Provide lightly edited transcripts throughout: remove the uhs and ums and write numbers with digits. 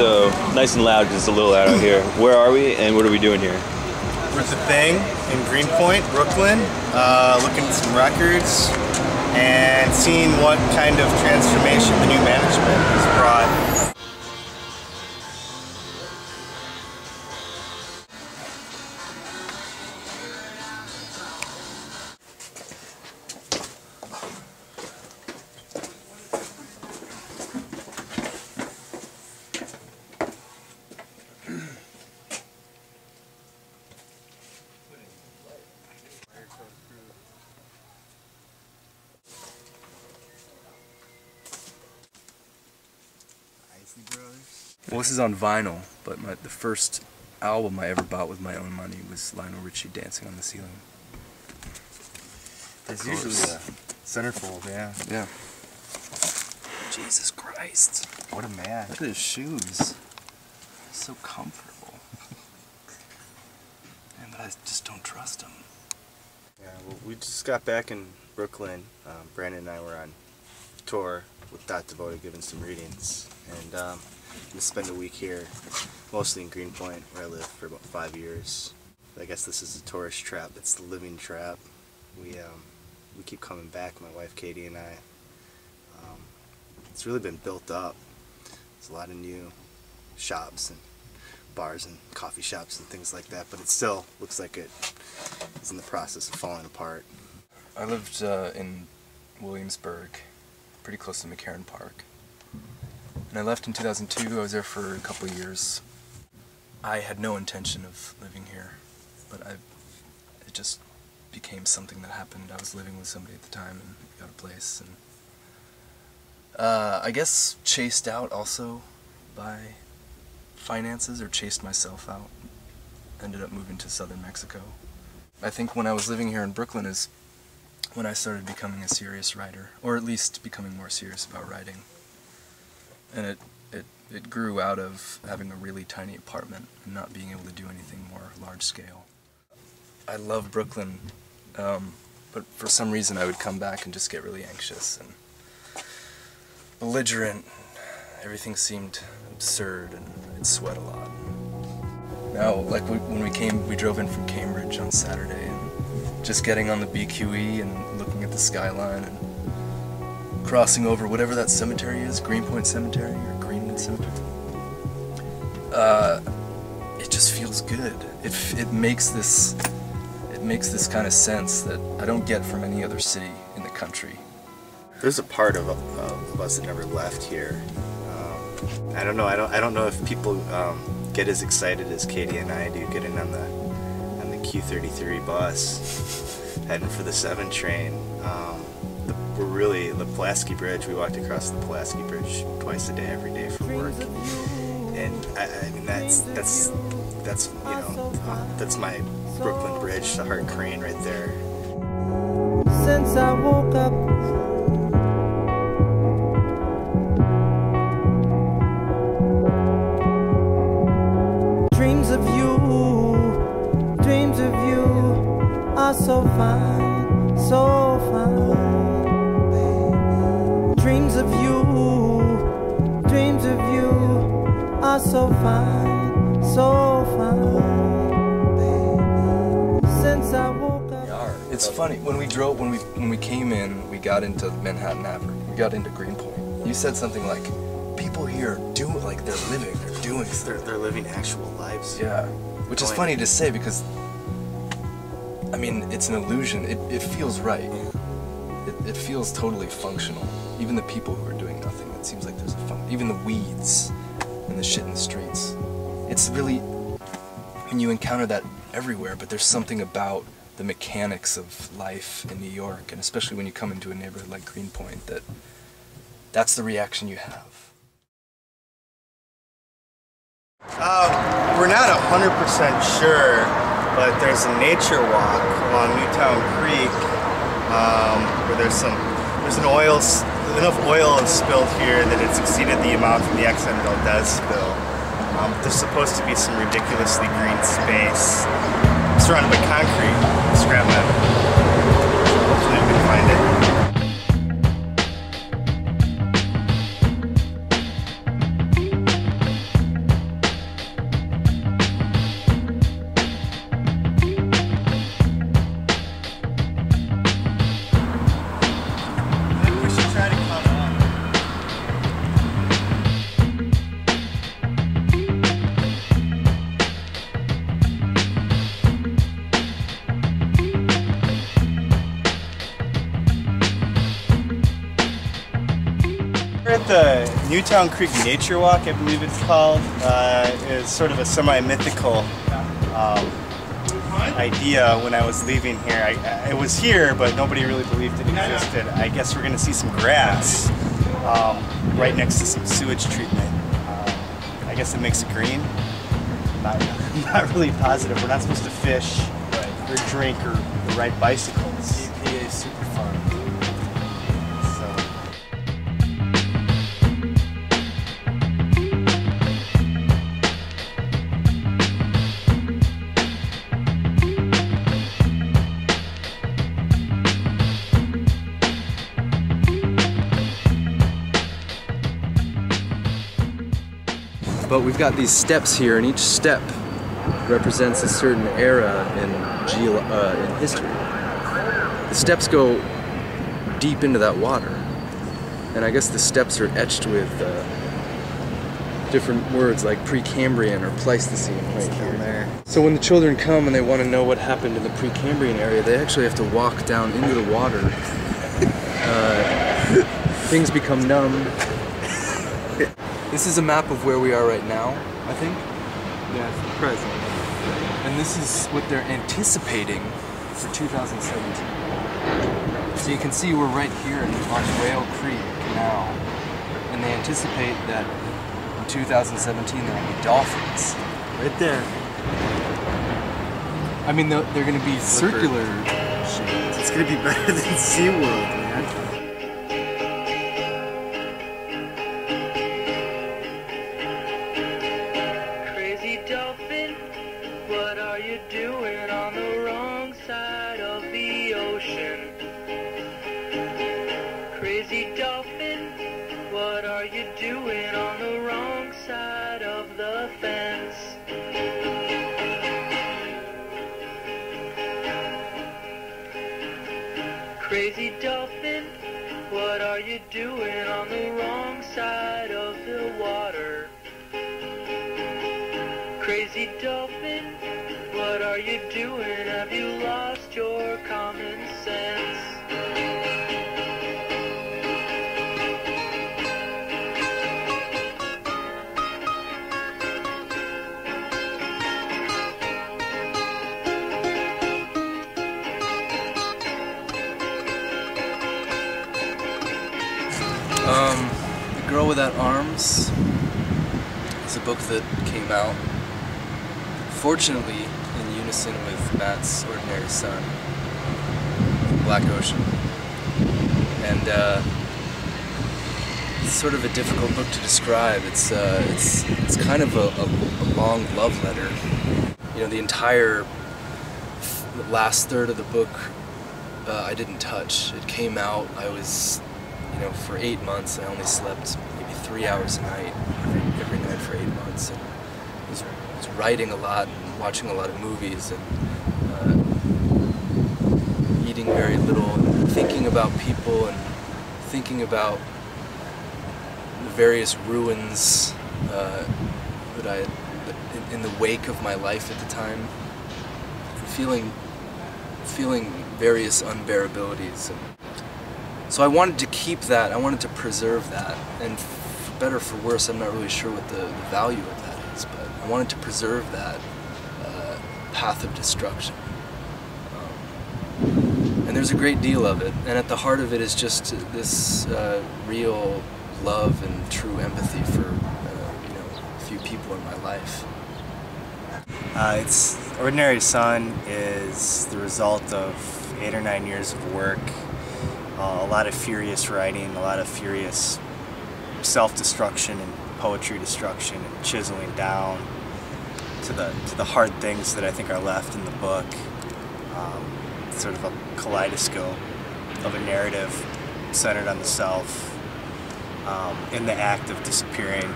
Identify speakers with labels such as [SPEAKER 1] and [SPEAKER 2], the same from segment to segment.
[SPEAKER 1] so nice and loud because it's a little loud out here. Where are we and what are we doing here?
[SPEAKER 2] We're at the Thing in Greenpoint, Brooklyn, looking at some records and seeing what kind of transformation the new management has brought.
[SPEAKER 3] Well, this is on vinyl, but the first album I ever bought with my own money was Lionel Richie Dancing on the Ceiling.
[SPEAKER 2] There's usually a centerfold, yeah.
[SPEAKER 3] Yeah. Jesus Christ.
[SPEAKER 2] What a man.
[SPEAKER 3] Look at his shoes. So comfortable. Man, but I just don't trust him.
[SPEAKER 2] Yeah, well, we just got back in Brooklyn. Brandon and I were on tour with Dot Devoted giving some readings. And I'm going to spend a week here, mostly in Greenpoint, where I lived for about 5 years. I guess this is a tourist trap. It's the living trap. We keep coming back, my wife Katie and I. It's really been built up. There's a lot of new shops and bars and coffee shops and things like that, but it still looks like it is in the process of falling apart.
[SPEAKER 3] I lived in Williamsburg, pretty close to McCarran Park. And I left in 2002. I was there for a couple of years. I had no intention of living here, but it just became something that happened. I was living with somebody at the time and got a place. And I guess chased out also by finances, or chased myself out. Ended up moving to southern Mexico. I think when I was living here in Brooklyn is when I started becoming a serious writer, or at least becoming more serious about writing. And it grew out of having a really tiny apartment and not being able to do anything more large scale. I love Brooklyn, but for some reason I would come back and just get really anxious and belligerent. Everything seemed absurd and I'd sweat a lot. Now, like when we drove in from Cambridge on Saturday and just getting on the BQE and looking at the skyline and crossing over whatever that cemetery is, Greenpoint Cemetery or Greenwood Cemetery. It just feels good. It makes this kind of sense that I don't get from any other city in the country.
[SPEAKER 2] There's a part of us that never left here. I don't know. I don't know if people get as excited as Katie and I do getting on the Q33 bus, heading for the 7 train. We're really the Pulaski Bridge. We walked across the Pulaski Bridge twice a day, every day for work, and I mean that's you know that's my Brooklyn Bridge, the Hart Crane right there.
[SPEAKER 4] Since I woke up, dreams of you are so fine, so fine. Dreams of you are so fine, so fine. Since I woke up.
[SPEAKER 3] It's funny when we came in, we got into Manhattan Avenue, we got into Greenpoint. You said something like, people here do it like they're living, they're doing stuff.
[SPEAKER 2] They're living actual lives.
[SPEAKER 3] Yeah, which is funny to say because, I mean, it's an illusion. It feels right. It feels totally functional. Even the people who are doing nothing, it seems like there's even the weeds and the shit in the streets. It's really, and you encounter that everywhere, but there's something about the mechanics of life in New York, and especially when you come into a neighborhood like Greenpoint, that's the reaction you have.
[SPEAKER 2] We're not 100% sure, but there's a nature walk along Newtown Creek where there's enough oil is spilled here that it's exceeded the amount from the accidental Des spill. There's supposed to be some ridiculously green space surrounded by concrete. Let's grab that. Hopefully we can find it. the Newtown Creek Nature Walk, I believe it's called, is sort of a semi-mythical idea. When I was leaving here, it was here, but nobody really believed it existed. I guess we're going to see some grass right next to some sewage treatment. I guess it makes it green. Not really positive. We're not supposed to fish or drink or ride bicycles.
[SPEAKER 3] EPA super fun. But we've got these steps here, and each step represents a certain era in history. The steps go deep into that water, and I guess the steps are etched with different words like Precambrian or Pleistocene right here. So when the children come and they want to know what happened in the Precambrian area, they actually have to walk down into the water. Things become numb. This is a map of where we are right now, I think.
[SPEAKER 2] Yeah, it's the present.
[SPEAKER 3] And this is what they're anticipating for 2017. So you can see we're right here on Whale Creek Canal. And they anticipate that in 2017 there will be dolphins.
[SPEAKER 2] Right there.
[SPEAKER 3] I mean, they're going to be circular shapes.
[SPEAKER 2] It's going to be better than SeaWorld, man.
[SPEAKER 5] What are you doing on the wrong side of the ocean? Crazy dolphin, what are you doing on the wrong side of the fence? Crazy dolphin, what are you doing on the wrong side of the water? Crazy dolphin, what are you doing? Have you lost your common sense?
[SPEAKER 3] The Girl Without Arms is a book that came out fortunately in unison with Matt's Ordinary Sun, Black Ocean. And it's sort of a difficult book to describe. It's kind of a long love letter. You know, the entire last third of the book I didn't touch. It came out, I was, you know, for 8 months, I only slept maybe 3 hours a night, every night for 8 months. And I was writing a lot and watching a lot of movies and eating very little and thinking about people and thinking about the various ruins that I, in the wake of my life at the time, and feeling various unbearabilities. And so I wanted to keep that, I wanted to preserve that, and for better or for worse, I'm not really sure what the value of that is, but I wanted to preserve that path of destruction. And there's a great deal of it, and at the heart of it is just this real love and true empathy for you know, a few people in my life.
[SPEAKER 2] It's Ordinary Sun is the result of 8 or 9 years of work, a lot of furious writing, a lot of furious self-destruction and poetry destruction and chiseling down to the hard things that I think are left in the book. Sort of a kaleidoscope of a narrative centered on the self in the act of disappearing.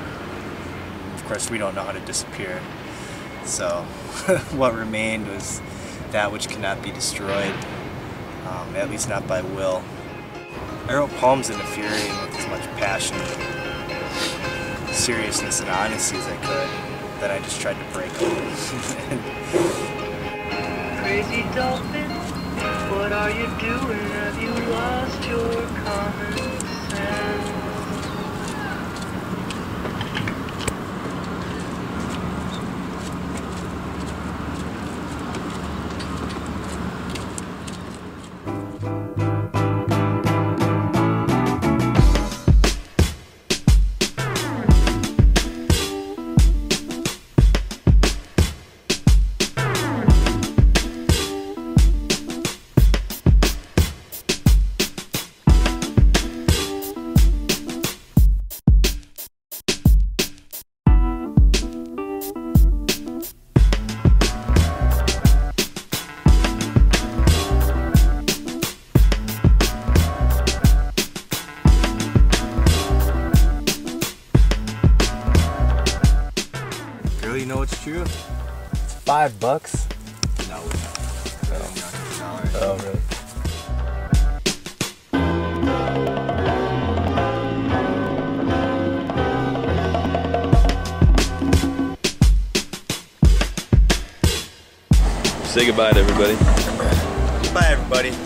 [SPEAKER 2] Of course, we don't know how to disappear. So what remained was that which cannot be destroyed, at least not by will. I wrote poems in the fury with as much passion, seriousness, and honesty as I could. Then I just tried to break them.
[SPEAKER 5] Crazy dolphin, what are you doing? Have you lost your common sense?
[SPEAKER 2] true?
[SPEAKER 3] $5?
[SPEAKER 2] No.
[SPEAKER 3] Oh, really?
[SPEAKER 1] Say goodbye to everybody.
[SPEAKER 2] Bye, everybody.